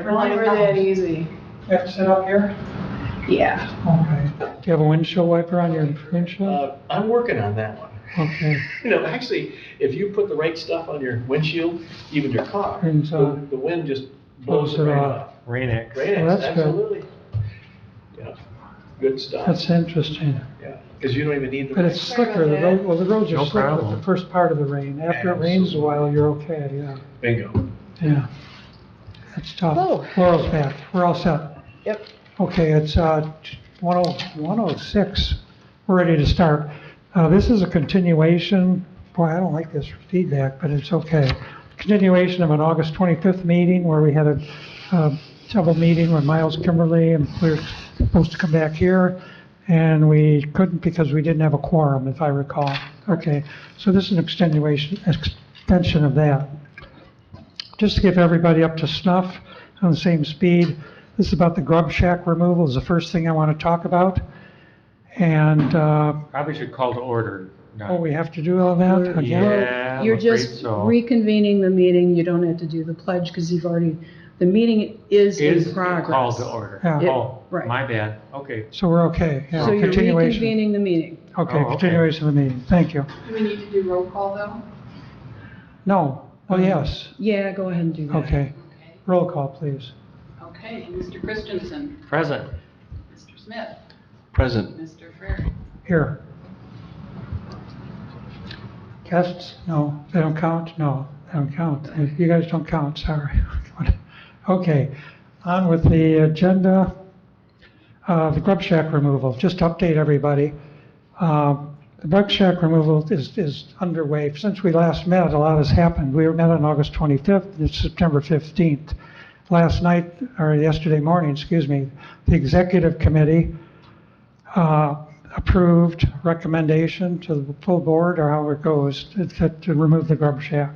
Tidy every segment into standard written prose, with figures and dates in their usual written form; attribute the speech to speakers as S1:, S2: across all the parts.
S1: Never that easy.
S2: You have to sit up here?
S1: Yeah.
S2: Okay. Do you have a windshield wiper on your windshield?
S3: I'm working on that one.
S2: Okay.
S3: You know, actually, if you put the right stuff on your windshield, even your car,
S2: And,
S3: the wind just blows it right off.
S4: Rain-X.
S3: Rain-X,
S2: Well, that's good.
S3: absolutely. Yeah, good stuff.
S2: That's interesting.
S3: Yeah, because you don't even need the.
S2: But it's slicker, the road, well, the roads are
S4: No
S2: slicker
S4: problem.
S2: the first part of the rain. After it rains a while, you're okay, yeah.
S3: Bingo.
S2: Yeah. That's tough.
S1: Oh.
S2: Laurel's back. We're all set.
S1: Yep.
S2: Okay, it's 1:06. We're ready to start. This is a continuation. Boy, I don't like this feedback, but it's okay. Continuation of an August 25th meeting where we had a double meeting with Myles Kimmerly, and we were supposed to come back here, and we couldn't because we didn't have a quorum, if I recall. Okay, so this is an extension of that. Just to get everybody up to snuff on the same speed, this is about the grub shack removal is the first thing I want to talk about. And,
S4: Probably should call to order.
S2: oh, we have to do all that again?
S4: Yeah,
S5: You're
S4: I'm afraid
S5: just
S4: so.
S5: reconvening the meeting. You don't have to do the pledge because you've already, the meeting is in progress.
S4: Called to order.
S2: Yeah.
S4: Oh,
S5: Right.
S4: my bad. Okay.
S2: So we're okay. Yeah,
S5: So you're
S2: continuation.
S5: reconvening the meeting.
S2: Okay,
S4: Oh, okay.
S2: continuation of the meeting. Thank you.
S1: Do we need to do roll call though?
S2: No. Oh, yes.
S5: Yeah, go ahead and do that.
S2: Okay.
S1: Okay.
S2: Roll call, please.
S1: Okay, Mr. Christensen,
S4: Present.
S1: Mr. Smith,
S3: Present.
S1: Mr. Frary.
S2: Here. Guests? No. They don't count? No, they don't count. You guys don't count, sorry. Okay, on with the agenda. The grub shack removal, just to update everybody. The grub shack removal is underway. Since we last met, a lot has happened. We met on August 25th, and it's September 15th. Last night, or yesterday morning, excuse me, the executive committee approved recommendation to the full board, or however it goes, to remove the grub shack.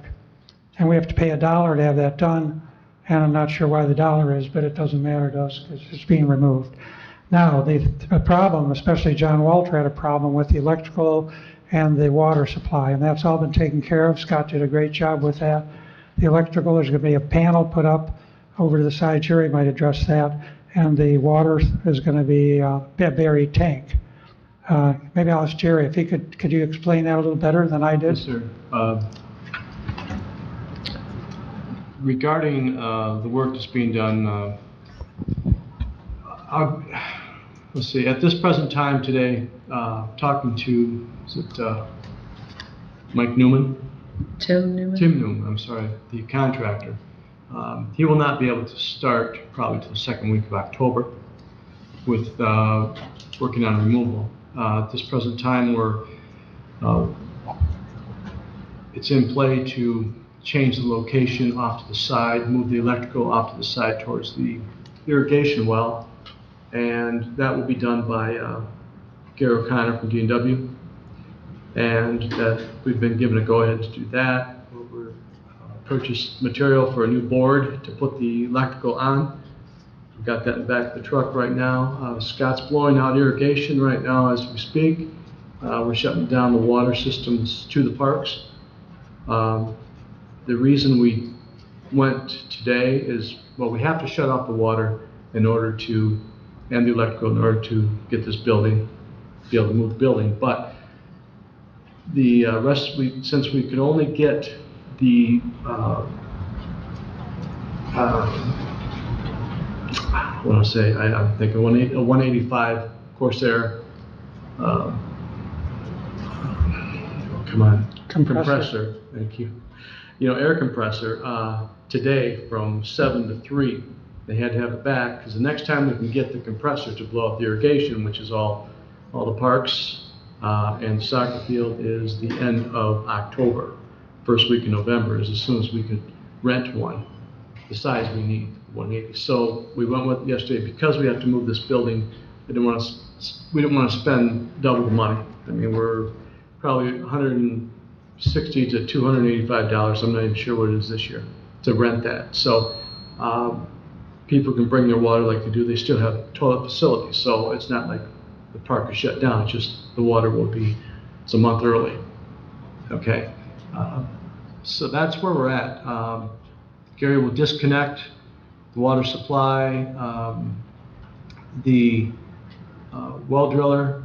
S2: And we have to pay $1 to have that done, and I'm not sure why the dollar is, but it doesn't matter to us because it's being removed. Now, the problem, especially John Walter had a problem with the electrical and the water supply, and that's all been taken care of. Scott did a great job with that. The electrical, there's going to be a panel put up over to the side. Jerry might address that. And the water is going to be a buried tank. Maybe I'll ask Jerry if he could you explain that a little better than I did?
S6: Yes, sir. Regarding the work that's being done, let's see, at this present time today, talking to, is it Mike Newman?
S5: Tim Newman?
S6: Tim Newman, I'm sorry, the contractor. He will not be able to start probably till the second week of October with working on removal. At this present time, it's in play to change the location off to the side, move the electrical off to the side towards the irrigation well, and that will be done by Gary O'Connor from D&W, and that we've been given a go-ahead to do that. We're purchased material for a new board to put the electrical on. We've got that in the back of the truck right now. Scott's blowing out irrigation right now as we speak. We're shutting down the water systems to the parks. The reason we went today is, well, we have to shut off the water in order to, and the electrical in order to get this building, be able to move the building. But the rest, since we could only get the, what do I say? I'm thinking a 185 Corsair, come on, compressor. Thank you. You know, air compressor, today from 7 to 3. They had to have it back because the next time we can get the compressor to blow up the irrigation, which is all the parks and soccer field, is the end of October. First week in November is as soon as we could rent one, the size we need, 180. So we went with yesterday because we have to move this building. We didn't want to spend double the money. I mean, we're probably $160 to $285. I'm not even sure what it is this year to rent that. So people can bring their water like they do. They still have toilet facilities, so it's not like the park is shut down. It's just the water will be. It's a month early. Okay. So that's where we're at. Gary will disconnect the water supply, the well driller,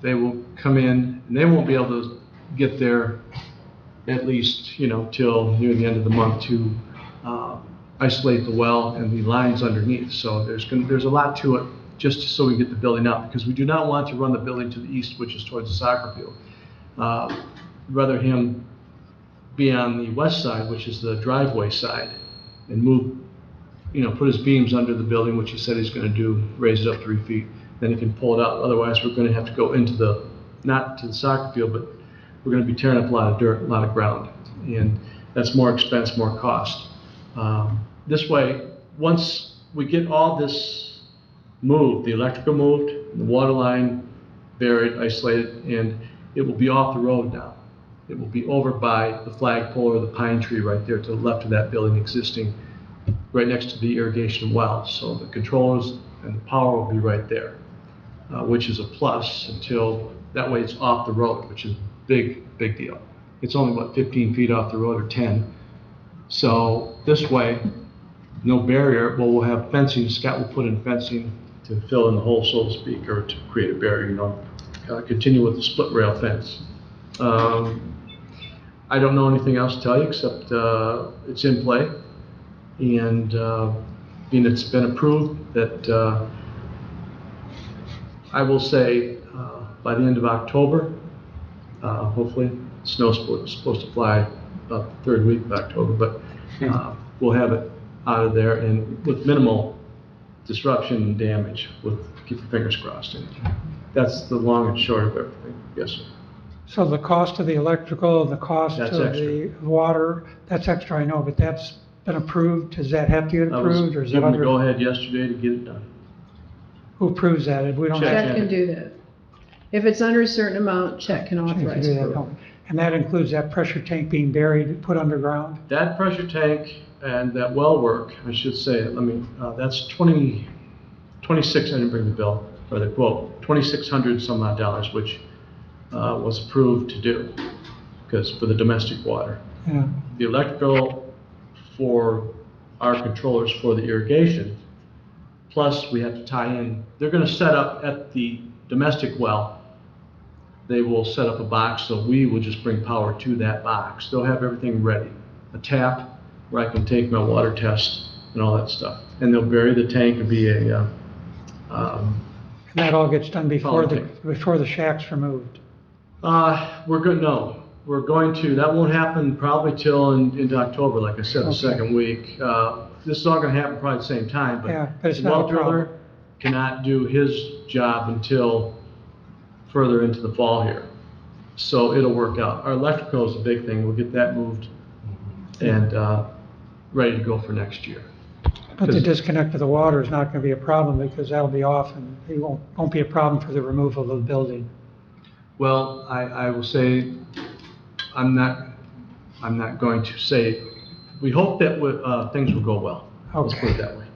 S6: they will come in, and they won't be able to get there at least, till near the end of the month to isolate the well and the lines underneath. So there's a lot to it, just so we get the building up, because we do not want to run the building to the east, which is towards the soccer field. Rather him be on the west side, which is the driveway side, and move, put his beams under the building, which he said he's going to do, raise it up 3 feet, then he can pull it out. Otherwise, we're going to have to go into not to the soccer field, but we're going to be tearing up a lot of dirt, a lot of ground, and that's more expense, more cost. This way, once we get all this moved, the electrical moved, the water line buried, isolated, and it will be off the road now. It will be over by the flagpole or the pine tree right there to the left of that building existing, right next to the irrigation well. So the controllers and the power will be right there, which is a plus until, that way it's off the road, which is a big deal. It's only, 15 feet off the road or 10. So this way, no barrier. Well, we'll have fencing. Scott will put in fencing to fill in the hole, so to speak, or to create a barrier, continue with the split rail fence. I don't know anything else to tell you except it's in play, and it's been approved that I will say by the end of October, hopefully, snow's supposed to fly about the third week of October, but we'll have it out of there and with minimal disruption and damage. Keep your fingers crossed. And that's the long and short of everything. Yes, sir.
S2: So the cost of the electrical, the cost
S6: That's
S2: of
S6: extra.
S2: the water, that's extra, I know, but that's been approved. Does that have to get
S6: I was
S2: approved, or is it
S6: given the
S2: under?
S6: go-ahead yesterday to get it done.
S2: Who approves that? If we don't
S6: Check.
S2: have.
S5: Chet can do that. If it's under a certain amount, Chet can
S2: Can you
S5: authorize
S2: do that?
S5: approval.
S2: No. And that includes that pressure tank being buried, put underground?
S6: That pressure tank and that well work, I should say, that's 26, I didn't bring the bill, or the quote, $2,600 some odd dollars, which was approved to do, because for the domestic water.
S2: Yeah.
S6: The electrical for our controllers for the irrigation, plus we have to tie in, they're gonna set up at the domestic well, they will set up a box, so we will just bring power to that box. They'll have everything ready, a tap where I can take my water test and all that stuff. And they'll bury the tank and be a,
S2: And that all gets done before
S6: Follow
S2: before the shack's removed?
S6: we're going to, that won't happen probably till into October, like I said, the
S2: Okay.
S6: second week. This is all gonna happen probably at the same time,
S2: Yeah,
S6: but
S2: but it's
S6: the
S2: not a
S6: well driller
S2: problem.
S6: cannot do his job until further into the fall here. So it'll work out. Our electrical is a big thing. We'll get that moved and ready to go for next year.
S2: But the disconnect of the water is not gonna be a problem, because that'll be off, and it won't be a problem for the removal of the building.
S6: Well, I will say, I'm not going to say, we hope that things will go well. Let's put it that way.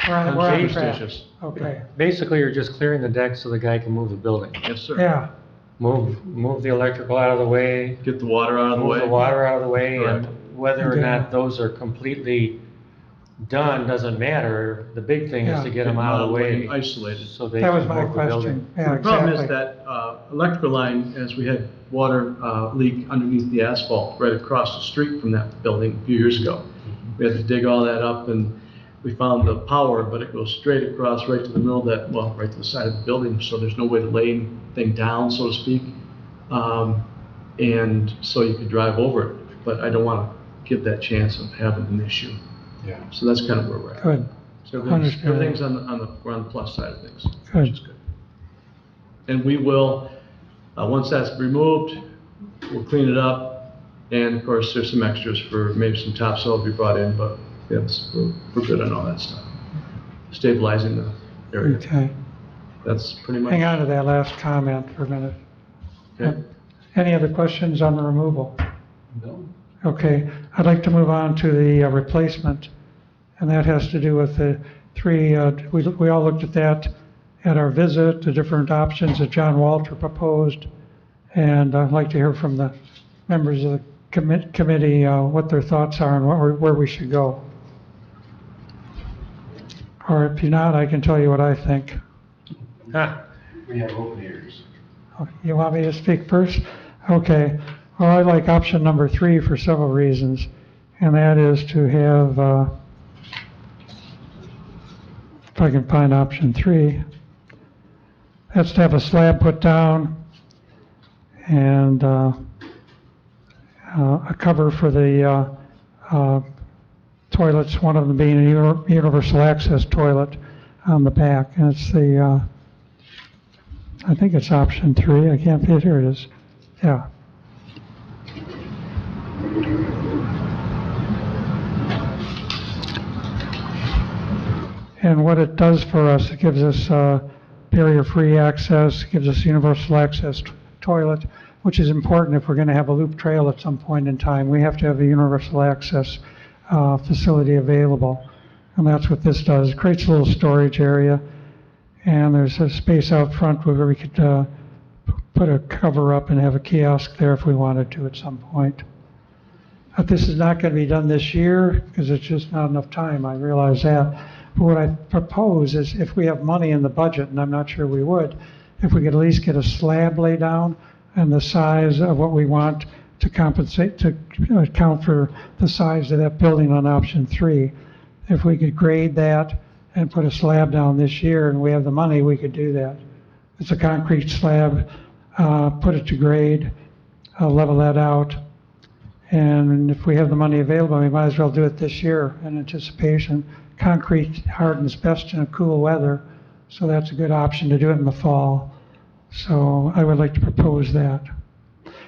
S2: We're on
S6: I'm
S2: track.
S6: superstitious.
S2: Okay,
S4: Basically, you're just clearing the deck so the guy can move the building.
S6: Yes, sir.
S2: yeah,
S4: Move the electrical out of the way,
S6: Get the water out of the
S4: move
S6: way.
S4: the water out of the way, and
S6: Correct.
S4: whether or
S2: Okay.
S4: not those are completely done doesn't matter. The big thing is
S2: Yeah.
S4: to get them out of the way.
S6: and isolated.
S4: So they
S2: that was
S4: can
S2: my
S4: move the building.
S2: question. Yeah,
S6: The problem
S2: exactly.
S6: is that electrical line, as we had water leak underneath the asphalt right across the street from that building a few years ago. We had to dig all that up, and we found the power, but it goes straight across right to the middle of that, well, right to the side of the building, so there's no way to lay anything down, so to speak. And so you could drive over it, but I don't want to give that chance of having an issue.
S3: Yeah.
S6: So that's kind of where we're at.
S2: Good,
S6: So
S2: Understood.
S6: everything's we're on the plus side of things,
S2: Good.
S6: which is good. And we will, once that's removed, we'll clean it up. And of course, there's some extras for maybe some topsoil to be brought in, but yes, we're good on all that stuff. Stabilizing the area.
S2: okay.
S6: That's pretty much.
S2: Hang on to that last comment for a minute.
S6: Okay.
S2: Any other questions on the removal?
S3: No.
S2: Okay, I'd like to move on to the replacement, and that has to do with the three, we all looked at that at our visit, the different options that John Walter proposed, and I'd like to hear from the members of the committee what their thoughts are and where we should go. Or if you're not, I can tell you what I think.
S4: Huh.
S3: We have open ears.
S2: You want me to speak first? Okay. Well, I like option number 3 for several reasons, and that is to have, if I can find option 3, that's to have a slab put down and a cover for the toilets, one of them being a universal access toilet on the back. And it's the, I think it's option 3. I can't fit, here it is. Yeah. And what it does for us, it gives us barrier-free access, gives us universal access toilet, which is important if we're going to have a loop trail at some point in time. We have to have a universal access facility available. And that's what this does. It creates a little storage area. And there's a space out front where we could put a cover up and have a kiosk there if we wanted to at some point. But this is not going to be done this year because it's just not enough time. I realize that. But what I propose is if we have money in the budget, and I'm not sure we would, if we could at least get a slab laid down and the size of what we want to compensate, to account for the size of that building on option 3. If we could grade that and put a slab down this year and we have the money, we could do that. It's a concrete slab, put it to grade, level that out. And if we have the money available, we might as well do it this year in anticipation. Concrete hardens best in a cool weather, so that's a good option to do it in the fall. So I would like to propose that.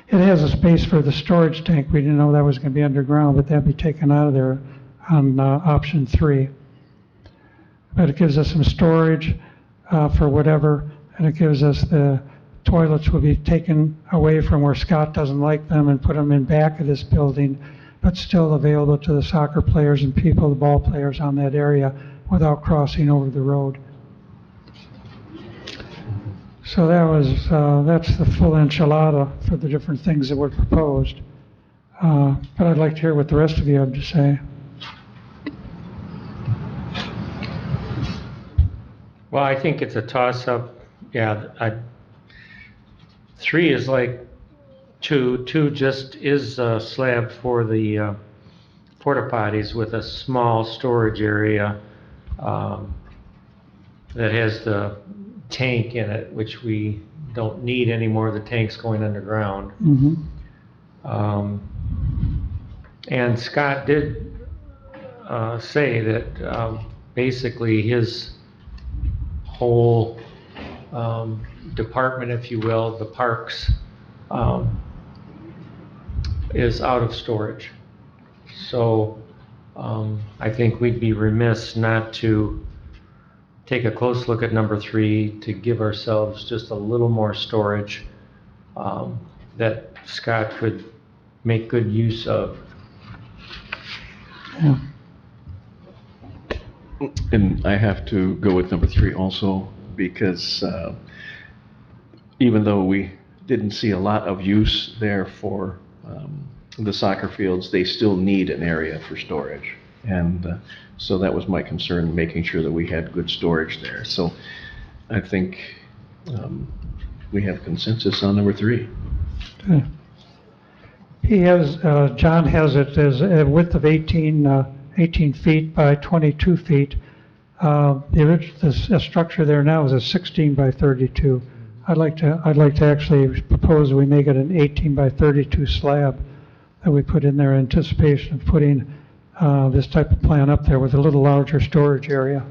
S2: It has a space for the storage tank. We didn't know that was going to be underground, but that'd be taken out of there on option 3. But it gives us some storage for whatever, and it gives us the toilets will be taken away from where Scott doesn't like them and put them in back of this building, but still available to the soccer players and people, the ball players on that area without crossing over the road. So that was, that's the full enchilada for the different things that were proposed. But I'd like to hear what the rest of you have to say.
S4: Well, I think it's a toss-up. Yeah, 3 is like 2. 2 just is a slab for the porta potties with a small storage area that has the tank in it, which we don't need anymore. The tank's going underground.
S2: Mm-hmm.
S4: And Scott did say that basically his whole department, if you will, the parks, is out of storage. So I think we'd be remiss not to take a close look at number 3 to give ourselves just a little more storage that Scott could make good use of.
S2: Yeah.
S6: And I have to go with number 3 also, because even though we didn't see a lot of use there for the soccer fields, they still need an area for storage. And so that was my concern, making sure that we had good storage there. So I think we have consensus on number 3.
S2: Okay. He has, John has it as a width of 18 feet by 22 feet. The structure there now is a 16 by 32. I'd like to actually propose we make it an 18 by 32 slab that we put in there in anticipation of putting this type of plan up there with a little larger storage area.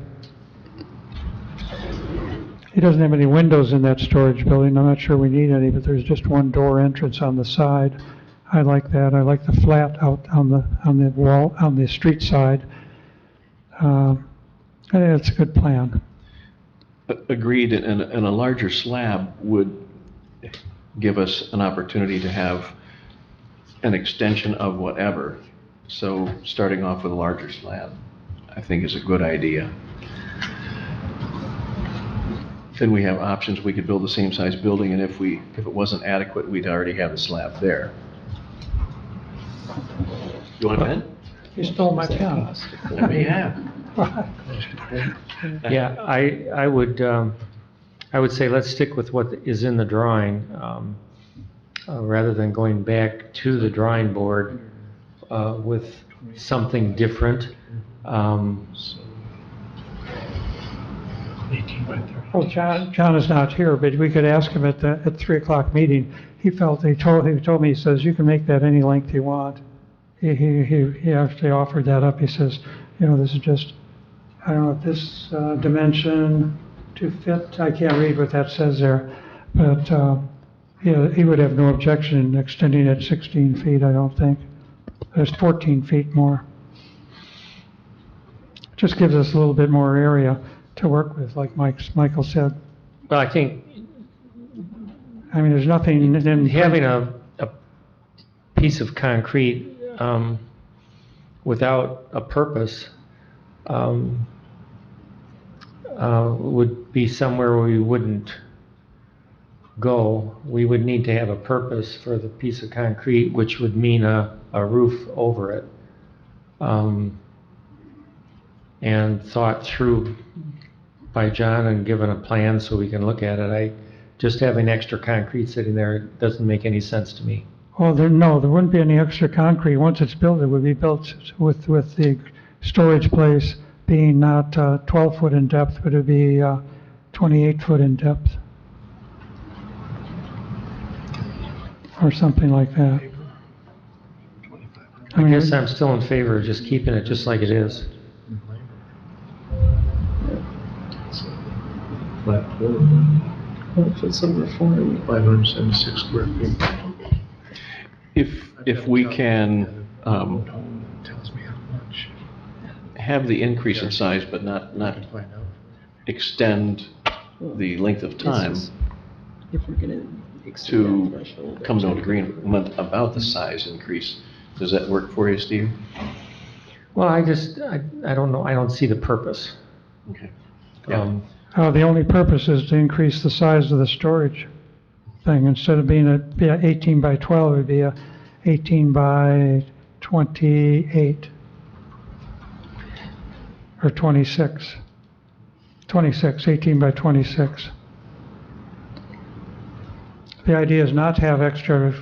S2: He doesn't have any windows in that storage building. I'm not sure we need any, but there's just one door entrance on the side. I like that. I like the flat out on the wall, on the street side. I think it's a good plan.
S6: Agreed, and a larger slab would give us an opportunity to have an extension of whatever. So starting off with a larger slab, I think, is a good idea. Then we have options. We could build the same size building, and if it wasn't adequate, we'd already have the slab there. You want a pen?
S2: You stole my pen.
S6: Let me have.
S4: Yeah, I would say let's stick with what is in the drawing, rather than going back to the drawing board with something different.
S6: 18 by 30.
S2: Well, John is not here, but we could ask him at 3 o'clock meeting. He told me, he says, you can make that any length you want. He actually offered that up. He says, this is just, I don't know if this dimension to fit, I can't read what that says there, but he would have no objection in extending it 16 feet, I don't think. There's 14 feet more. Just gives us a little bit more area to work with, like Michael said.
S4: Well, I think
S2: I mean, there's nothing in
S4: having a piece of concrete without a purpose would be somewhere we wouldn't go. We would need to have a purpose for the piece of concrete, which would mean a roof over it, and thought through by John and given a plan so we can look at it. Just having extra concrete sitting there doesn't make any sense to me.
S2: Well, there wouldn't be any extra concrete. Once it's built, it would be built with the storage place being not 12 foot in depth, but it'd be 28 foot in depth. Or something like that.
S4: I guess I'm still in favor of just keeping it just like it is.
S6: Flat quarter.
S5: What if it's over 40?
S6: 576 square feet.
S3: If we can have the increase in size, but not extend the length of time
S5: If we're gonna exceed
S3: to
S5: that threshold.
S3: come to an agreement about the size increase, does that work for you, Steve?
S4: Well, I don't know. I don't see the purpose.
S3: Okay.
S2: The only purpose is to increase the size of the storage thing. Instead of being a 18 by 12, it'd be a 18 by 28 or 26. 18 by 26. The idea is not to have extra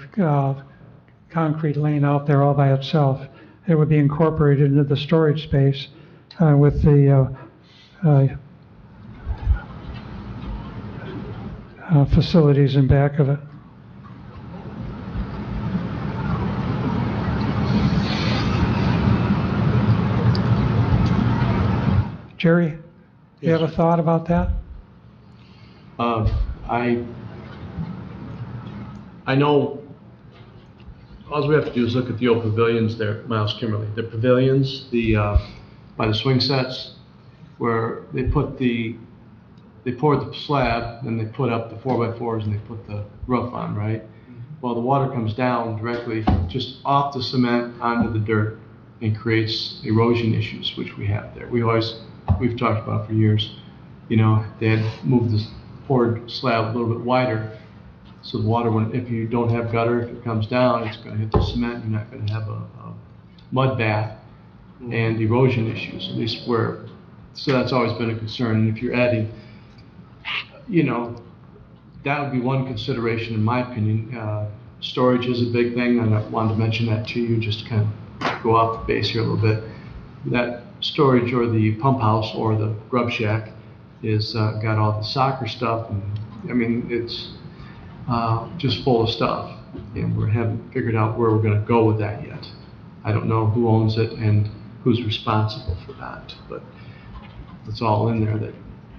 S2: concrete laying out there all by itself. It would be incorporated into the storage space with the facilities in back of it. Jerry, you have a thought about that?
S6: I know, all we have to do is look at the old pavilions there, Myles Kimmerly. The pavilions, by the swing sets, where they poured the slab, and they put up the 4x4s, and they put the roof on, right? Well, the water comes down directly just off the cement onto the dirt and creates erosion issues, which we have there. We've talked about for years. They had moved this poured slab a little bit wider, so the water, if you don't have gutter, if it comes down, it's going to hit the cement. You're not going to have a mud bath and erosion issues, at least so that's always been a concern. And if you're adding, that would be one consideration in my opinion. Storage is a big thing, and I wanted to mention that to you, just to kind of go off the base here a little bit. That storage, or the pump house, or the grub shack, is got all the soccer stuff, and I mean, it's just full of stuff, and we haven't figured out where we're going to go with that yet. I don't know who owns it and who's responsible for that, but it's all in there that,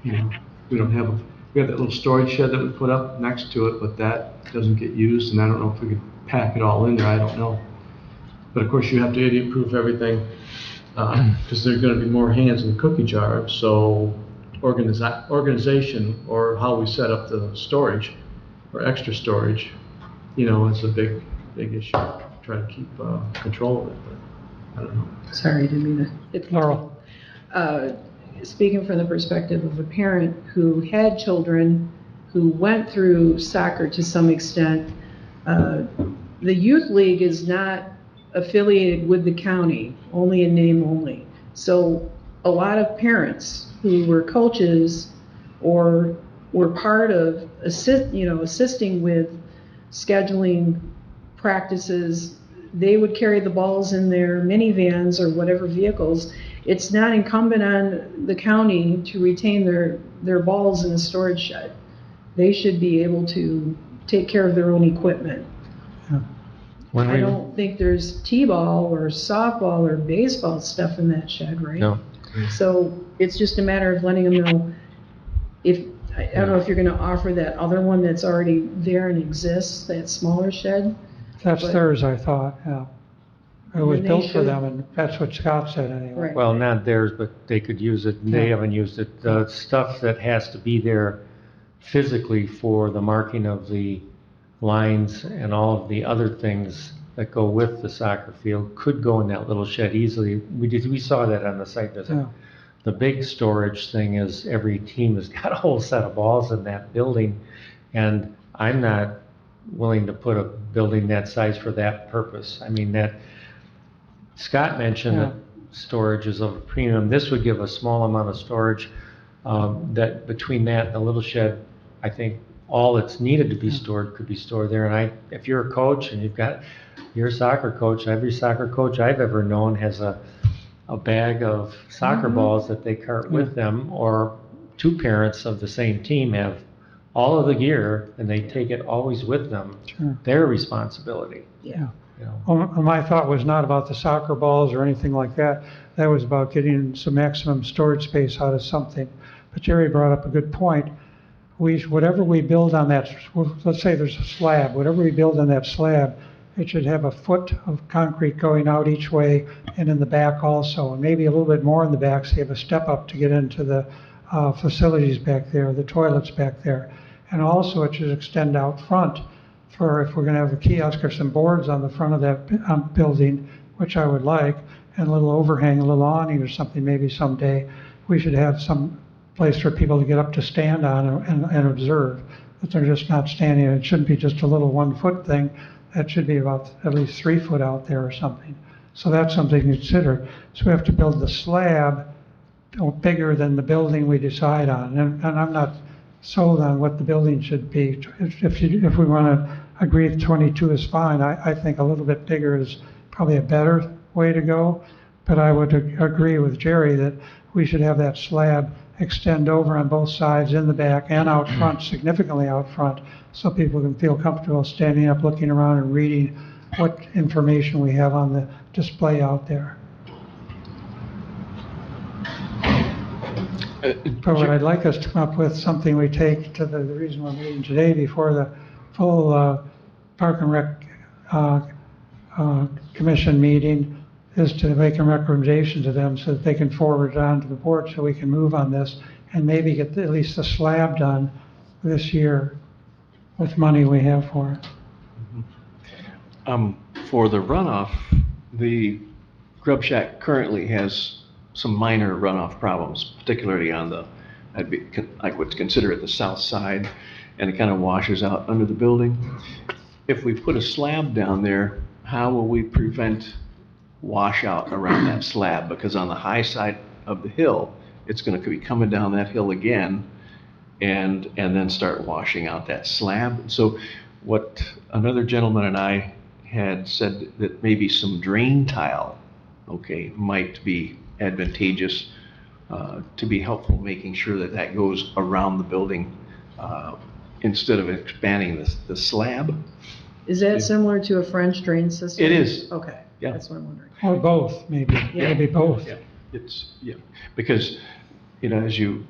S6: we have that little storage shed that we put up next to it, but that doesn't get used, and I don't know if we could pack it all in there, I don't know. But of course, you have to idiot-proof everything, because there's going to be more hands in the cookie jar, so organization, or how we set up the storage, or extra storage, is a big issue. Try to keep control of it, but I don't know.
S5: Sorry, I didn't mean to.
S2: Laurel.
S5: Speaking from the perspective of a parent who had children who went through soccer to some extent, the youth league is not affiliated with the county, only in name only. So a lot of parents who were coaches or were part of assisting with scheduling practices, they would carry the balls in their minivans or whatever vehicles. It's not incumbent on the county to retain their balls in a storage shed. They should be able to take care of their own equipment.
S4: When
S5: I
S4: we,
S5: don't think there's t-ball or softball or baseball stuff in that shed, right?
S4: no,
S5: So it's just a matter of letting them know if, I don't know if you're gonna offer that other one that's already there and exists, that smaller shed.
S2: That's
S5: But-
S2: theirs, I thought, yeah. It was
S5: And they
S2: built for
S5: should-
S2: them, and that's what Scott said anyway.
S5: Right.
S4: well, not theirs, but they could use it, and they
S2: Yeah.
S4: haven't used it. The stuff that has to be there physically for the marking of the lines and all of the other things that go with the soccer field could go in that little shed easily. We saw that on the site visit.
S2: Yeah.
S4: The big storage thing is every team has got a whole set of balls in that building, and I'm not willing to put a building that size for that purpose. I mean, that, Scott mentioned that storage is of a premium. This would give a small amount of storage, that between that and the little shed, I think all that's needed to be stored could be stored there. And if you're a coach and you're a soccer coach, every soccer coach I've ever known has a bag of soccer balls that they cart with them, or two parents of the same team have all of the gear and they take it always with them.
S2: Sure.
S4: Their responsibility,
S2: Yeah.
S4: you know.
S2: Well, my thought was not about the soccer balls or anything like that. That was about getting some maximum storage space out of something. But Jerry brought up a good point. Whatever we build on that, let's say there's a slab, whatever we build on that slab, it should have a foot of concrete going out each way and in the back also, and maybe a little bit more in the back, so you have a step up to get into the facilities back there, the toilets back there. And also it should extend out front for if we're going to have a kiosk or some boards on the front of that building, which I would like, and a little overhang, a little awning or something maybe someday. We should have some place for people to get up to stand on and observe, that they're just not standing. It shouldn't be just a little 1 foot thing. That should be about at least 3 foot out there or something. So that's something to consider. So we have to build the slab bigger than the building we decide on. And I'm not sold on what the building should be. If we want to agree that 22 is fine, I think a little bit bigger is probably a better way to go. But I would agree with Jerry that we should have that slab extend over on both sides, in the back and out front, significantly out front, so people can feel comfortable standing up, looking around and reading what information we have on the display out there. But what I'd like us to come up with, something we take to the reason we're meeting today before the full Park and Rec Commission meeting, is to make a recommendation to them so that they can forward it on to the board so we can move on this and maybe get at least the slab done this year with money we have for it.
S3: For the runoff, the Grub Shack currently has some minor runoff problems, particularly on I would consider it the south side, and it kind of washes out under the building. If we put a slab down there, how will we prevent washout around that slab? Because on the high side of the hill, it's going to be coming down that hill again and then start washing out that slab. So what another gentleman and I had said that maybe some drain tile, might be advantageous to be helpful, making sure that goes around the building instead of expanding the slab.
S5: Is that similar to a French drain system?
S3: It is.
S5: Okay,
S3: Yeah.
S5: that's what I'm wondering.
S2: Or both, maybe. Maybe both.
S3: Yeah, because, as you've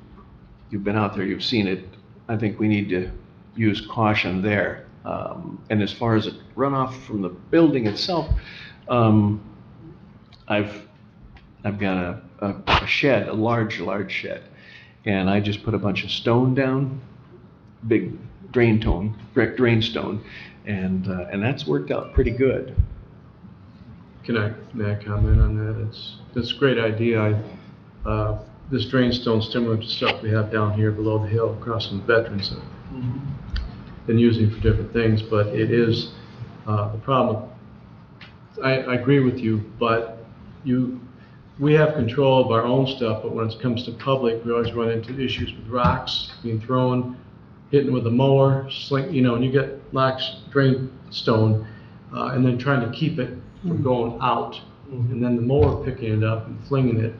S3: been out there, you've seen it. I think we need to use caution there. And as far as runoff from the building itself, I've got a shed, a large shed, and I just put a bunch of stone down, big drain stone, and that's worked out pretty good.
S6: May I comment on that? That's a great idea. This drain stone's similar to stuff we have down here below the hill across from the Veterans Center. Been using it for different things, but it is the problem. I agree with you, but you we have control of our own stuff, but when it comes to public, we always run into issues with rocks being thrown, hitting with a mower, and you get rocks, drain stone, and then trying to keep it from going out. And then the mower picking it up and flinging it.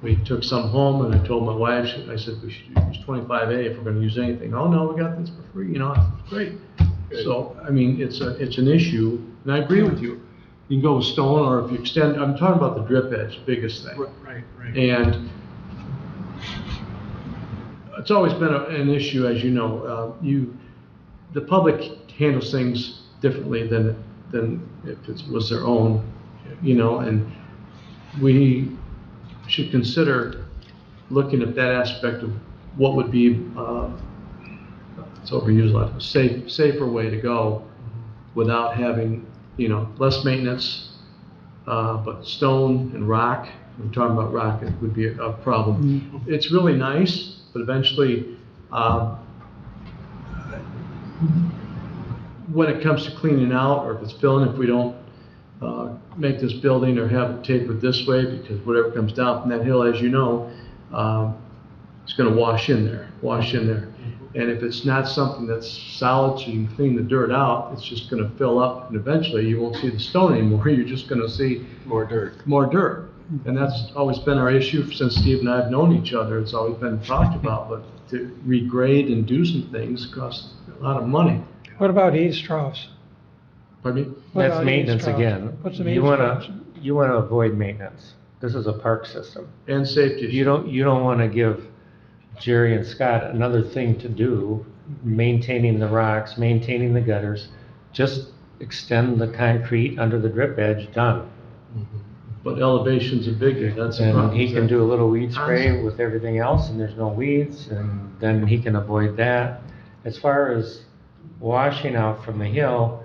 S6: We took some home, and I told my wife, I said, we should use 25A if we're gonna use anything. Oh, no, we got this for free, it's great. So, I mean, it's an issue, and I agree with you. You can go with stone, or if you extend, I'm talking about the drip edge, biggest thing.
S3: Right.
S6: And it's always been an issue, as you know. The public handles things differently than if it was their own, and we should consider looking at that aspect of what would be, it's overused a lot, safer way to go without having, less maintenance, but stone and rock, we're talking about rock, it would be a problem. It's really nice, but eventually, when it comes to cleaning out, or if it's filling, if we don't make this building or have it tapered this way, because whatever comes down from that hill, as you know, it's gonna wash in there. And if it's not something that's solid, so you can clean the dirt out, it's just gonna fill up, and eventually you won't see the stone anymore, you're just gonna see
S3: More dirt.
S6: And that's always been our issue since Steve and I have known each other, it's always been talked about, but to regrade and do some things costs a lot of money.
S2: What about eaves troughs?
S6: Pardon me?
S2: What
S4: That's
S2: about eaves
S4: maintenance
S2: troughs?
S4: again.
S2: Put some
S4: You
S2: eaves troughs.
S4: wanna avoid maintenance. This is a park system.
S6: And safety.
S4: You don't wanna give Jerry and Scott another thing to do, maintaining the rocks, maintaining the gutters. Just extend the concrete under the drip edge, done.
S6: But elevations are bigger, that's the
S4: And
S6: problem.
S4: he can do a little weed spray with everything else, and there's no weeds, and then he can avoid that. As far as washing out from the hill,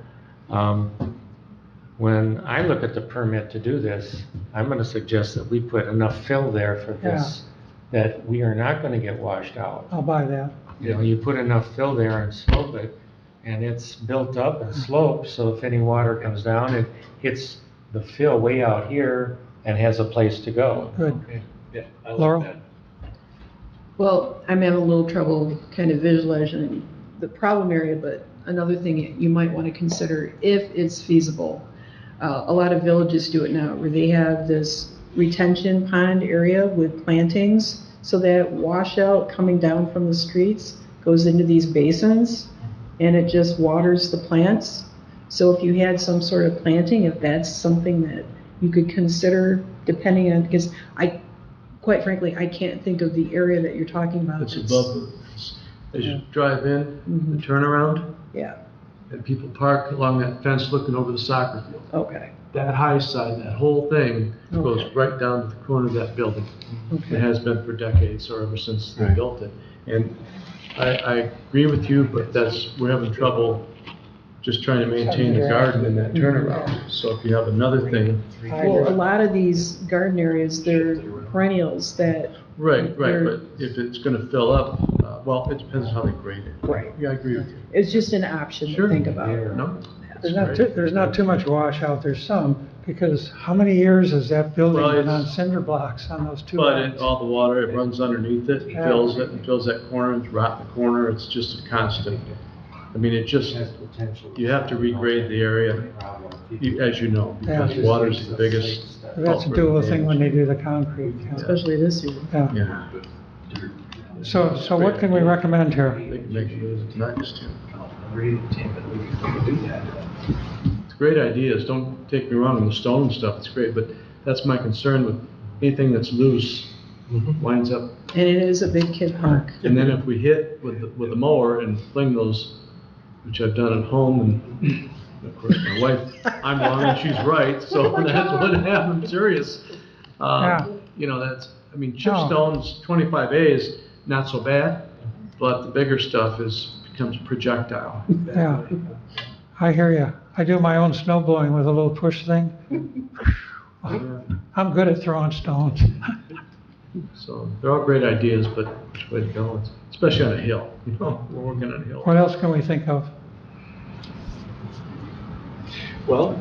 S4: when I look at the permit to do this, I'm gonna suggest that we put enough fill there for this, that we are not gonna get washed out.
S2: I'll buy that.
S4: You put enough fill there and slope it, and it's built up and sloped, so if any water comes down, it hits the fill way out here and has a place to go.
S2: Good.
S3: Okay. Yeah, I
S2: Laurel?
S3: like that.
S5: Well, I'm having a little trouble kind of visualizing the problem area, but another thing you might want to consider, if it's feasible, a lot of villages do it now, where they have this retention pond area with plantings, so that washout coming down from the streets goes into these basins, and it just waters the plants. So if you had some sort of planting, if that's something that you could consider, depending on, because quite frankly, I can't think of the area that you're talking about.
S6: It's above, as you drive in, the turnaround,
S5: Yeah,
S6: and people park along that fence looking over the soccer field.
S5: okay,
S6: That high side, that whole thing goes
S5: Okay.
S6: right down to the corner of that building. It
S5: okay.
S6: has been for decades, or ever since they
S3: Right.
S6: built it. And I agree with you, but we're having trouble just trying to maintain the garden in that turnaround. So if you have another thing,
S5: Well, a lot of these garden areas, they're perennials that,
S6: right,
S5: They're-
S6: but if it's gonna fill up, well, it depends on how they grade it.
S5: Right.
S6: Yeah, I agree with you.
S5: it's just an option to
S6: Sure.
S5: think about.
S6: No?
S2: There's not too much washout, there's some, because how many years has that building
S6: Well,
S2: been on
S6: it's-
S2: cinder blocks on those two
S6: But
S2: lots?
S6: all the water, it runs underneath it,
S2: Yeah.
S6: fills it, and fills that corner, it's rotting the corner, it's just a constant. I mean, it just, you have to regrade the area, as you know, because
S2: Yeah.
S6: water's the biggest.
S2: That's a doable thing when they do the concrete. yeah.
S5: Especially this year.
S2: Yeah.
S6: Yeah.
S2: So what can we recommend here?
S6: They can make it nice too.
S3: Agree, Tim, but we can do that.
S6: It's great ideas, don't take me wrong on the stone and stuff, it's great, but that's my concern with anything that's loose winds up.
S5: And it is a big kid park.
S6: And then if we hit with the mower and fling those, which I've done at home, and of course my wife, I'm wrong and she's right, so that's what happened, serious.
S2: Yeah.
S6: Chip
S2: No.
S6: stones, 25A is not so bad, but the bigger stuff becomes projectile.
S2: Yeah, I hear you. I do my own snow blowing with a little push thing. I'm good at throwing stones.
S6: So they're all great ideas, but which way to go, especially on a hill, we're working on a hill.
S2: What else can we think of?
S3: Well,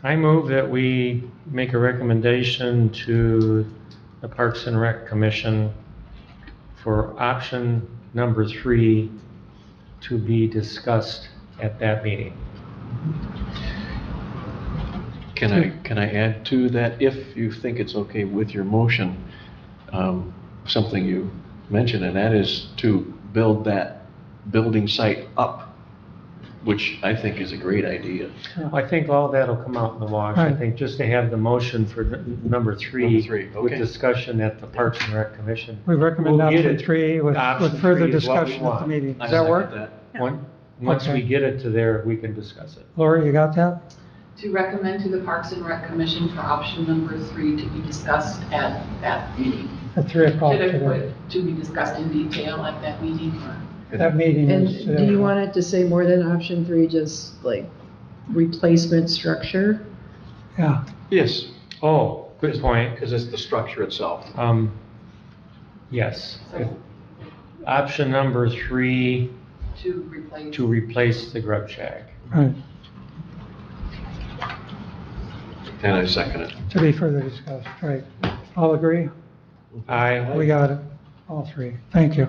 S4: I move that we make a recommendation to the Parks and Rec Commission for option number 3 to be discussed at that meeting.
S3: Can I add to that, if you think it's okay with your motion, something you mentioned, and that is to build that building site up, which I think is a great idea.
S4: I think all that'll come out in the wash. I
S2: Right.
S4: think just to have the motion for number 3
S3: Number 3,
S4: with
S3: okay.
S4: discussion at the Parks and Rec Commission.
S2: We recommend
S4: We'll get
S2: option
S4: it.
S2: 3 with
S4: Option
S2: further
S4: 3 is what we
S2: discussion at the
S4: want.
S2: meeting.
S3: I
S2: Does that work?
S3: second that.
S4: Once we
S2: Okay.
S4: get it to there, we can discuss it.
S2: Lori, you got that?
S1: To recommend to the Parks and Rec Commission for option number 3 to be discussed at that meeting.
S2: At 3 o'clock
S1: Should I
S2: today.
S1: put to be discussed in detail at that meeting or?
S2: That meeting
S5: And
S2: is
S5: do
S2: today.
S5: you want it to say more than option 3, just like replacement structure?
S2: Yeah,
S3: Yes,
S4: Oh, good point.
S3: because it's the structure itself.
S4: Yes. Option number 3
S1: To replace.
S4: to replace the grub shack.
S2: right,
S3: And I second it.
S2: to be further discussed, right. All agree?
S4: Aye.
S2: We got it, all 3. Thank you.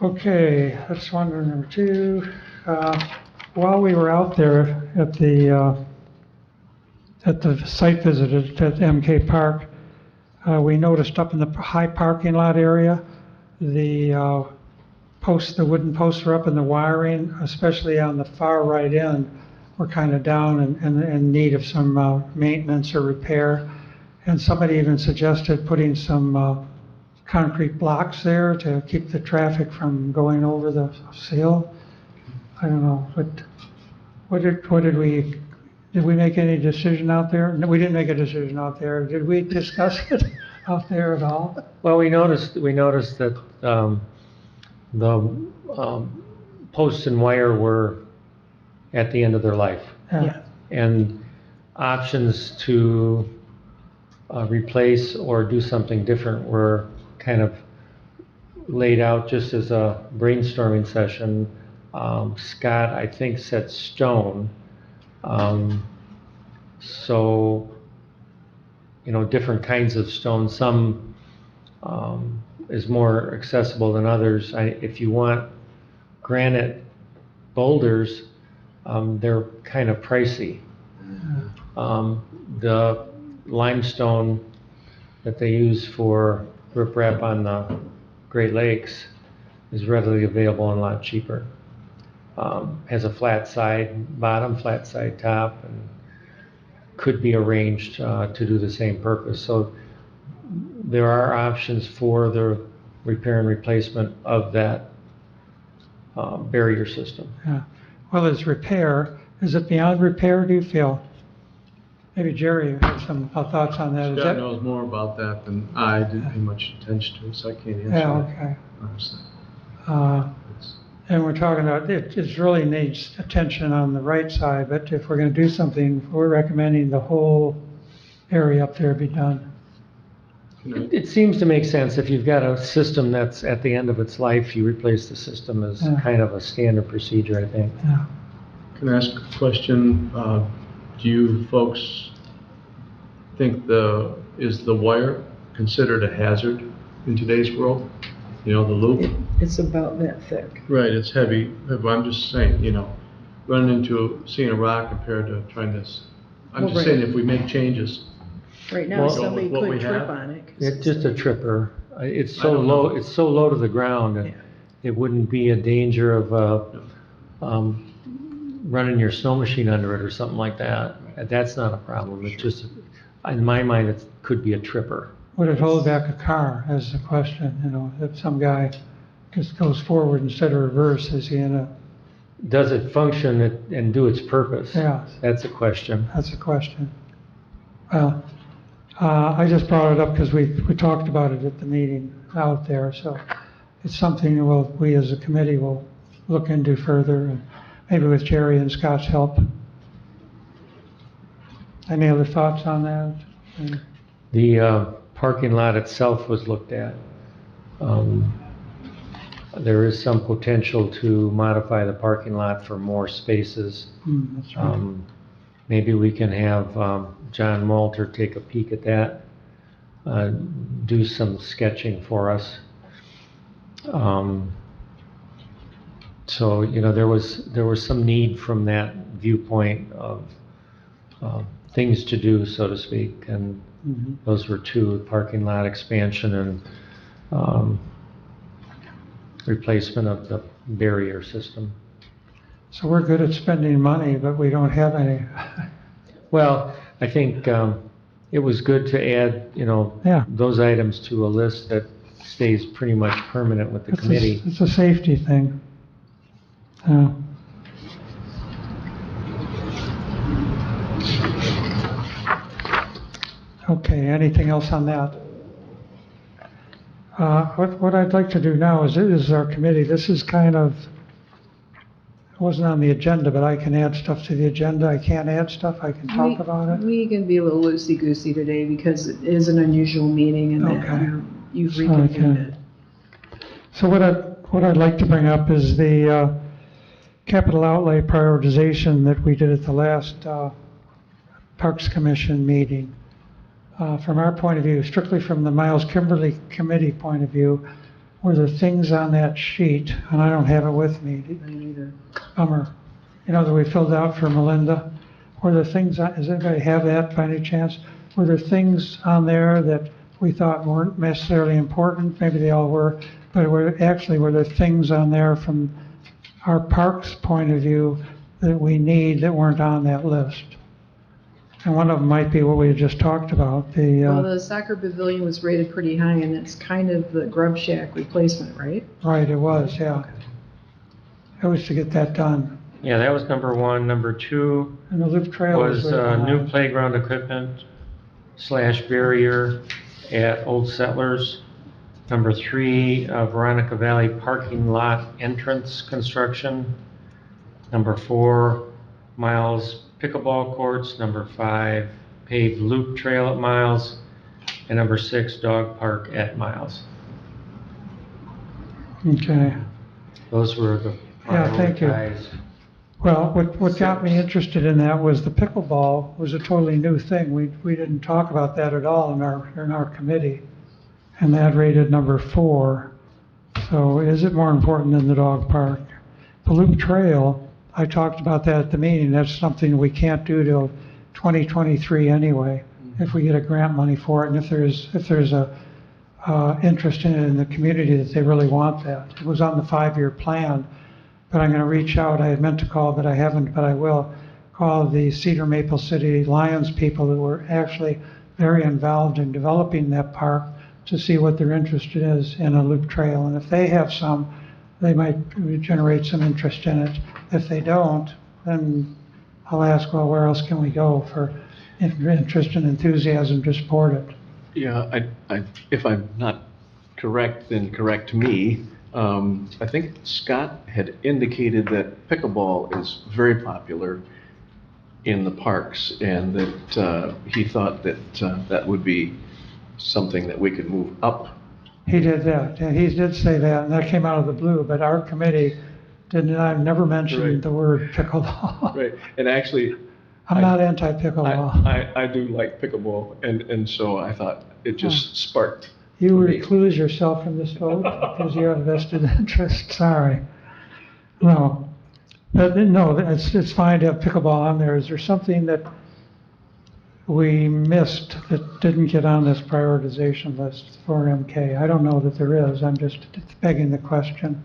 S2: Okay, that's one, number 2. While we were out there at the site visit at MK Park, we noticed up in the high parking lot area, the wooden posts are up and the wiring, especially on the far right end, were kind of down and in need of some maintenance or repair. And somebody even suggested putting some concrete blocks there to keep the traffic from going over the seal. I don't know, what did we make any decision out there? No, we didn't make a decision out there. Did we discuss it out there at all?
S4: Well, we noticed that the posts and wire were at the end of their life.
S2: Yeah.
S4: And options to replace or do something different were kind of laid out just as a brainstorming session. Scott, I think, said stone. So, different kinds of stone. Some is more accessible than others. If you want granite boulders, they're kind of pricey. The limestone that they use for riprap on the Great Lakes is readily available and a lot cheaper. Has a flat side bottom, flat side top, and could be arranged to do the same purpose. So there are options for the repair and replacement of that barrier system.
S2: Yeah. Well, it's repair. Is it beyond repair, do you feel? Maybe Jerry, you have some thoughts on that. Is
S6: Scott
S2: that?
S6: knows more about that than I didn't pay much attention to it, so I can't answer
S2: Yeah,
S6: that,
S2: okay.
S6: honestly. It's-
S2: And we're talking about, it really needs attention on the right side, but if we're gonna do something, we're recommending the whole area up there be done.
S4: It seems to make sense. If you've got a system that's at the end of its life, you replace the system as
S2: Yeah.
S4: kind of a standard procedure, I think.
S2: Yeah.
S6: Can I ask a question? Do you folks think is the wire considered a hazard in today's world? The loop?
S5: It's about that thick.
S6: Right, it's heavy, but I'm just saying, running into, seeing a rock compared to trying to, I'm
S5: Well,
S6: just
S5: right.
S6: saying if we make changes,
S5: Right now,
S4: Well-
S5: somebody
S6: What we
S5: could trip
S6: have?
S5: on it. 'cause
S4: It's just a tripper. It's
S6: I
S4: so
S6: don't
S4: low,
S6: know.
S4: it's so low to the ground, and
S5: Yeah.
S4: it wouldn't be a danger of running your snow machine under it or something like that. That's not a problem. It's just, in my mind, it could be a tripper.
S2: Would it hold back a car, is the question, if some guy just goes forward instead of reverse, is he in a,
S4: Does it function and do its purpose?
S2: yeah,
S4: That's a question.
S2: that's a question. Well, I just brought it up because we talked about it at the meeting out there, so it's something we as a committee will look into further, and maybe with Jerry and Scott's help. Any other thoughts on that?
S4: The parking lot itself was looked at. There is some potential to modify the parking lot for more spaces.
S2: That's right.
S4: maybe we can have John Walter take a peek at that, do some sketching for us. So, you know, there was some need from that viewpoint of things to do, so to speak, and those were two: parking lot expansion and replacement of the barrier system.
S2: So we're good at spending money, but we don't have any.
S4: Well, I think it was good to add, you know,
S2: Yeah.
S4: those items to a list that stays pretty much permanent with the committee.
S2: It's a safety thing. Okay, anything else on that? What I'd like to do now is our committee, this is kind of, it wasn't on the agenda, but I can add stuff to the agenda. I can't add stuff, I can talk about it.
S5: We can be a little loosey-goosey today because it is an unusual meeting and that
S2: Okay.
S5: you've
S2: So I
S5: reconvened
S2: can-
S5: it.
S2: So what I'd like to bring up is the capital outlay prioritization that we did at the last Parks Commission meeting. From our point of view, strictly from the Myles Kimmerly Committee point of view, were there things on that sheet, and I don't have it with me,
S5: I either.
S2: bummer, you know, that we filled out for Melinda? Were there things, does anybody have that by any chance? Were there things on there that we thought weren't necessarily important? Maybe they all were, but were there things on there from our parks point of view that we need that weren't on that list? And one of them might be what we had just talked about,
S5: Well, the soccer pavilion was rated pretty high and it's kind of the grub shack replacement, right?
S2: right, it was, yeah. It was to get that done.
S4: Yeah, that was number one. Number two
S2: And the loop trail was
S4: was
S2: right
S4: new
S2: behind.
S4: playground equipment / barrier at Old Settlers. Number three, Veronica Valley parking lot entrance construction. Number four, Myles pickleball courts. Number five, paved loop trail at Myles. And number six, dog park at Myles.
S2: Okay.
S4: Those were the
S2: Yeah, thank you.
S4: prioritized.
S2: Well, what got me interested in that was the pickleball was a totally new thing. We didn't talk about that at all in our committee. And that rated number 4. So is it more important than the dog park? The loop trail, I talked about that at the meeting. That's something we can't do till 2023 anyway, if we get a grant money for it, and if there's a interest in it in the community that they really want that. It was on the 5-year plan, but I'm going to reach out. I had meant to call, but I haven't, but I will call the Cedar Maple City Lions people that were actually very involved in developing that park to see what their interest is in a loop trail. And if they have some, they might generate some interest in it. If they don't, then I'll ask, well, where else can we go for interest and enthusiasm to support it?
S3: Yeah, if I'm not correct, then correct me. I think Scott had indicated that pickleball is very popular in the parks, and that he thought that that would be something that we could move up.
S2: He did that, and he did say that, and that came out of the blue, but our committee I've never mentioned
S3: Right.
S2: the word pickleball.
S3: Right, and actually,
S2: I'm not anti-pickleball.
S3: I do like pickleball, and so I thought it just sparked.
S2: You
S3: for me.
S2: recluse yourself from this vote because you have vested interest, sorry. No, but no, it's fine to have pickleball on there. Is there something that we missed that didn't get on this prioritization list for MK? I don't know that there is, I'm just begging the question.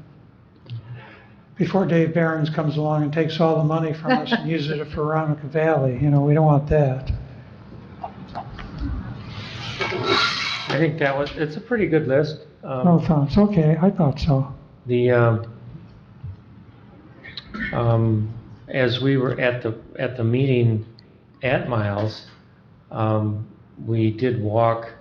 S2: Before Dave Behrens comes along and takes all the money from us and uses it for Veronica Valley, we don't want that.
S4: I think it's a pretty good list.
S2: No thoughts, okay, I thought so.
S4: As we were at the meeting at Myles, we did walk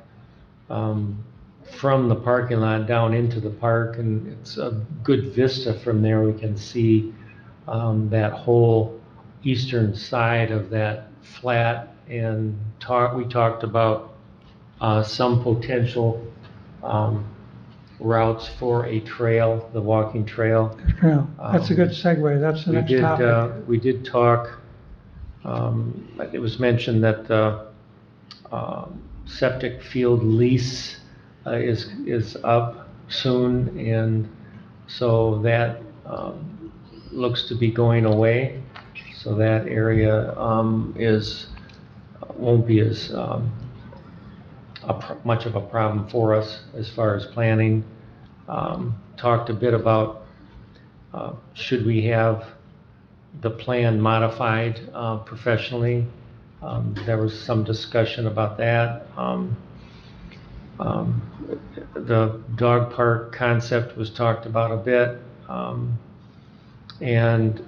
S4: from the parking lot down into the park, and it's a good vista from there. We can see that whole eastern side of that flat, and we talked about some potential routes for a trail, the walking trail.
S2: Yeah, that's a good segue, that's the
S4: We
S2: next
S4: did,
S2: topic.
S4: we did talk It was mentioned that the septic field lease is up soon, and so that looks to be going away. So that area won't be as much of a problem for us as far as planning. Talked a bit about should we have the plan modified professionally. There was some discussion about that. The dog park concept was talked about a bit. And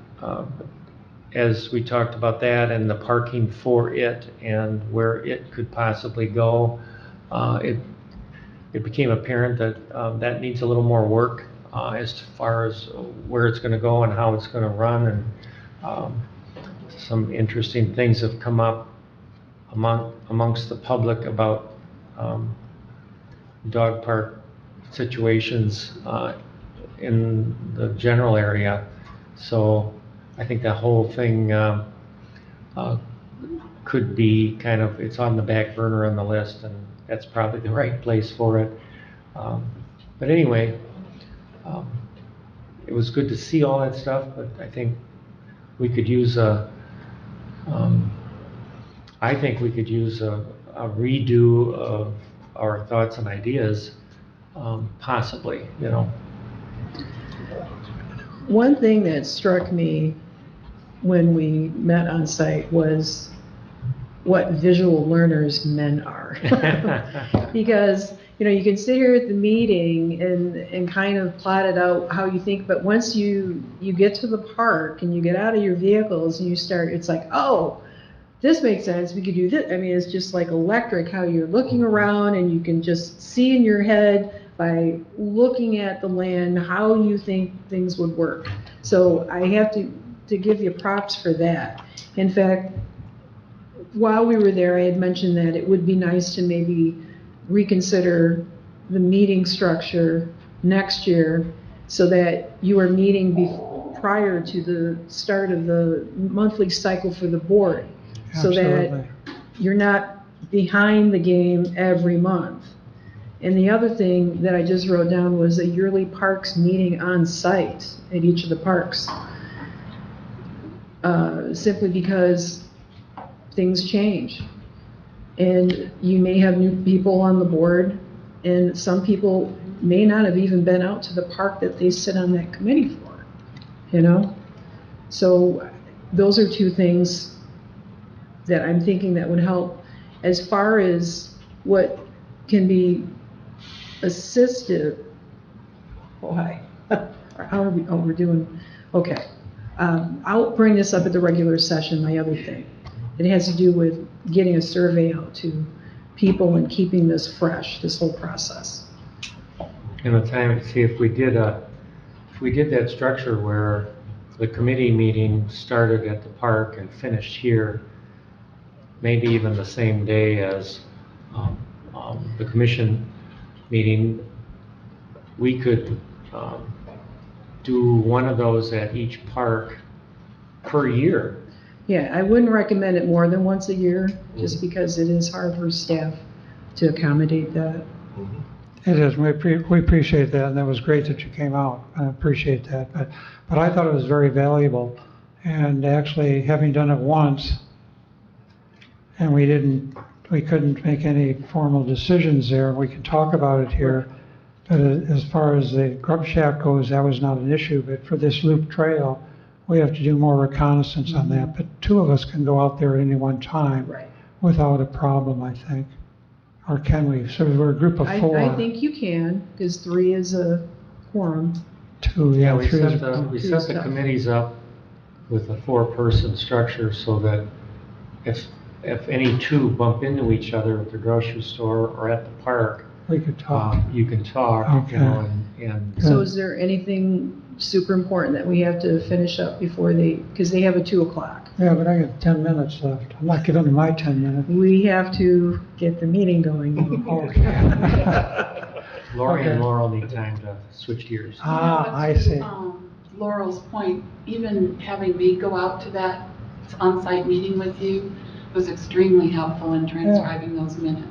S4: as we talked about that and the parking for it and where it could possibly go, it became apparent that that needs a little more work as far as where it's going to go and how it's going to run. And some interesting things have come up amongst the public about dog park situations in the general area. So I think the whole thing could be it's on the back burner on the list, and that's probably the right place for it. But anyway, it was good to see all that stuff, but I think we could use a redo of our thoughts and ideas, possibly,
S5: One thing that struck me when we met on site was what visual learners men are. Because, you can sit here at the meeting and kind of plot it out how you think, but once you get to the park and you get out of your vehicles and you start, it's like, oh, this makes sense, we could do this. I mean, it's just like electric how you're looking around and you can just see in your head by looking at the land how you think things would work. So I have to give you props for that. In fact, while we were there, I had mentioned that it would be nice to maybe reconsider the meeting structure next year so that you are meeting prior to the start of the monthly cycle for the board.
S2: Absolutely.
S5: So that you're not behind the game every month. And the other thing that I just wrote down was a yearly parks meeting on site at each of the parks. Simply because things change. And you may have new people on the board, and some people may not have even been out to the park that they sit on that committee for, So those are two things that I'm thinking that would help. As far as what can be assisted, how are we, we're doing, okay. I'll bring this up at the regular session, my other thing. It has to do with getting a survey out to people and keeping this fresh, this whole process.
S4: And the time, see if we did that structure where the committee meeting started at the park and finished here, maybe even the same day as the commission meeting, we could do one of those at each park per year.
S5: Yeah, I wouldn't recommend it more than once a year, just because it is hard for staff to accommodate that.
S2: It is, we appreciate that, and that was great that you came out. I appreciate that, but I thought it was very valuable. And actually, having done it once, and we couldn't make any formal decisions there. We can talk about it here, but as far as the grub shack goes, that was not an issue. But for this loop trail, we have to do more reconnaissance on that. But two of us can go out there at any one time without a problem, I think. Or can we? So we're a group of four.
S5: I think you can, because 3 is a quorum.
S2: 2, yeah,
S4: we
S2: 3
S4: set
S2: is
S4: the committees up with a 4-person structure so that if any 2 bump into each other at the grocery store or at the park,
S2: we could talk.
S4: You can talk,
S2: Okay.
S4: and
S5: So is there anything super important that we have to finish up before because they have a 2 o'clock?
S2: Yeah, but I got 10 minutes left. I'm not giving them my 10 minutes.
S5: We have to get the meeting going.
S2: Okay.
S4: Lori and
S2: Okay.
S4: Laurel need time to switch gears.
S2: I see.
S1: Laurel's point, even having me go out to that on-site meeting with you was extremely helpful in transcribing those minutes,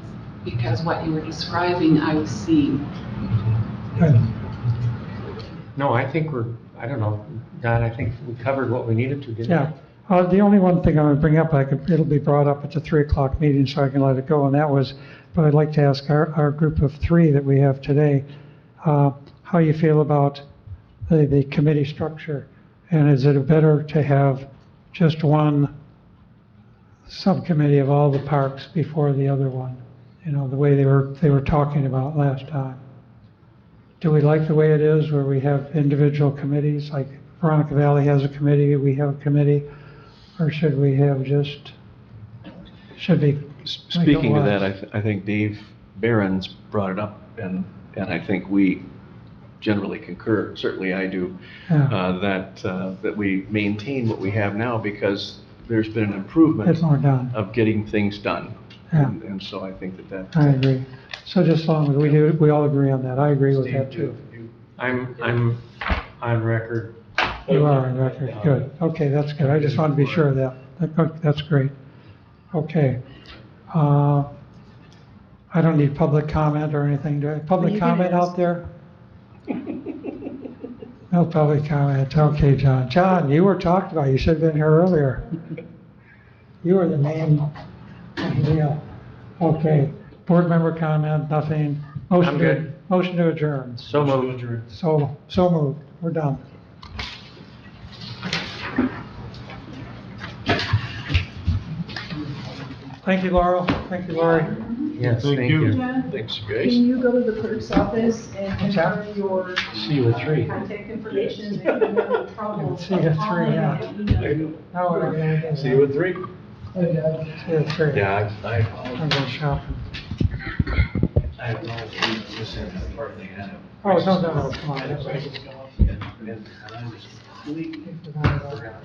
S1: because what you were describing, I was seeing.
S2: Good.
S4: No, I think I don't know, Don, I think we covered what we needed to, didn't we?
S2: Yeah. The only one thing I'm going to bring up, it'll be brought up at the 3 o'clock meeting, so I can let it go, and that was, but I'd like to ask our group of 3 that we have today, how you feel about the committee structure, and is it better to have just one subcommittee of all the parks before the other one? You know, the way they were talking about last time. Do we like the way it is, where we have individual committees, like Veronica Valley has a committee, we have a committee, or should we have should we?
S3: Speaking to that, I think Dave Barron's brought it up, and I think we generally concur, certainly I do,
S2: Yeah.
S3: that we maintain what we have now, because there's been an improvement
S2: It's more done.
S3: of getting things done.
S2: Yeah.
S3: And so I think that.
S2: I agree. So just as long as we all agree on that, I agree with that too.
S4: I'm on record.
S2: You are on record, good. Okay, that's good. I just want to be sure of that. That's great. Okay. I don't need public comment or anything, do I? Public
S5: You can
S2: comment
S5: ask.
S2: out there? No public comment. Okay, John. John, you were talked about. You should have been here earlier. You were the main deal. Okay. Board member comment, nothing.
S4: I'm good.
S2: Motion to adjourn.
S4: So moved.
S2: So moved. We're done. Thank you, Laurel. Thank you, Lori.
S4: Yes,
S6: Thank
S4: thank
S6: you.
S4: you.
S3: Thanks,
S5: Can
S3: guys.
S5: you go to the clerk's office and enter your
S4: See you at 3.
S5: contact information if you have trouble?
S2: See you at 3, yeah. Now what are we gonna do?
S3: See you at 3.
S2: See you at 3.
S3: Yeah,
S2: I'm going shopping.
S3: I have no, this is part of the ad.
S2: Oh, no, come on.
S3: And I was completely
S2: Forgot about that.